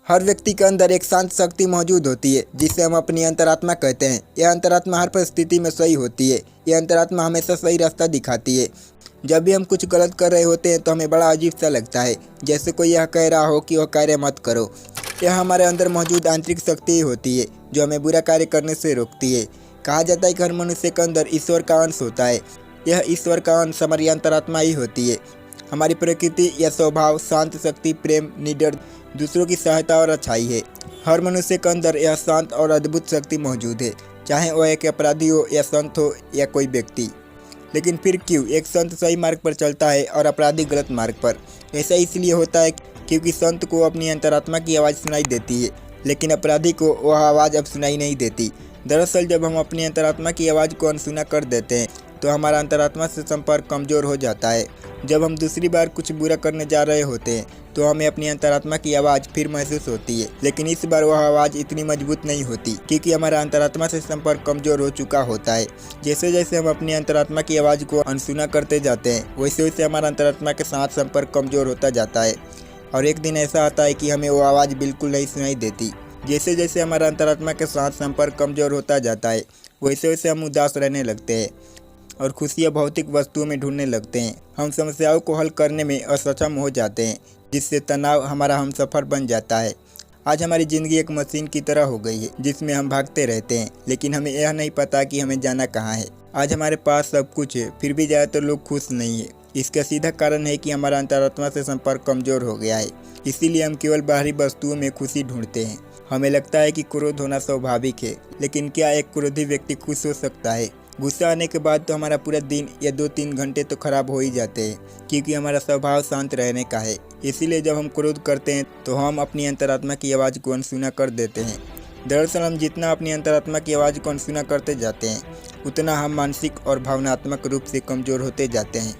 हर व्यक्ति के अंदर एक शांत शक्ति मौजूद होती है जिसे हम अपनी अंतरात्मा कहते हैं। यह अंतरात्मा हर परिस्थिति में सही होती है। यह अंतरात्मा हमेशा सही रास्ता दिखाती है। जब भी हम कुछ गलत कर रहे होते हैं तो हमें बड़ा अजीब सा लगता है, जैसे कोई यह कह रहा हो कि वह कार्य मत करो। यह हमारे अंदर मौजूद आंतरिक शक्ति ही होती है जो हमें बुरा कार्य करने से रोकती है। कहा जाता है कि हर मनुष्य के अंदर ईश्वर का अंश होता है। यह ईश्वर का अंश हमारी अंतरात्मा ही होती है। हमारी प्रकृति या स्वभाव शांत शक्ति, प्रेम, निडर, दूसरों की सहायता और अच्छाई है। हर मनुष्य के अंदर यह शांत और अद्भुत शक्ति मौजूद है, चाहे वह एक अपराधी हो या संत हो या कोई व्यक्ति। लेकिन फिर क्यों एक संत सही मार्ग पर चलता है और अपराधी गलत मार्ग पर? ऐसा इसलिए होता है क्योंकि संत को अपनी अंतरात्मा की आवाज़ सुनाई देती है, लेकिन अपराधी को वह आवाज़ अब सुनाई नहीं देती। दरअसल जब हम अपनी अंतरात्मा की आवाज़ को अनसुना कर देते हैं तो हमारा अंतरात्मा से संपर्क कमज़ोर हो जाता है। जब हम दूसरी बार कुछ बुरा करने जा रहे होते हैं तो हमें अपनी अंतरात्मा की आवाज़ फिर महसूस होती है, लेकिन इस बार वह आवाज़ इतनी मजबूत नहीं होती क्योंकि हमारा अंतरात्मा से संपर्क कमज़ोर हो चुका होता है। जैसे जैसे हम अपनी अंतरात्मा की आवाज़ को अनसुना करते जाते हैं वैसे वैसे हमारा अंतरात्मा के साथ संपर्क कमज़ोर होता जाता है और एक दिन ऐसा आता है कि हमें वो आवाज़ बिल्कुल नहीं सुनाई देती। जैसे जैसे हमारा अंतरात्मा के साथ संपर्क कमज़ोर होता जाता है वैसे वैसे हम उदास रहने लगते हैं और खुशियाँ भौतिक वस्तुओं में ढूंढने लगते हैं। हम समस्याओं को हल करने में असक्षम हो जाते हैं, जिससे तनाव हमारा हमसफ़र बन जाता है। आज हमारी ज़िंदगी एक मशीन की तरह हो गई है जिसमें हम भागते रहते हैं, लेकिन हमें यह नहीं पता कि हमें जाना कहाँ है। आज हमारे पास सब कुछ है, फिर भी ज़्यादातर लोग खुश नहीं है। इसका सीधा कारण है कि हमारा अंतरात्मा से संपर्क कमज़ोर हो गया है। इसीलिए हम केवल बाहरी वस्तुओं में खुशी ढूंढते हैं। हमें लगता है कि क्रोध होना स्वाभाविक है, लेकिन क्या एक क्रोधी व्यक्ति खुश हो सकता है? गुस्सा आने के बाद तो हमारा पूरा दिन या 2-3 घंटे तो खराब हो ही जाते हैं, क्योंकि हमारा स्वभाव शांत रहने का है। इसीलिए जब हम क्रोध करते हैं तो हम अपनी अंतरात्मा की आवाज़ को अनसुना कर देते हैं। दरअसल हम जितना अपनी अंतरात्मा की आवाज़ को अनसुना करते जाते हैं उतना हम मानसिक और भावनात्मक रूप से कमज़ोर होते जाते हैं।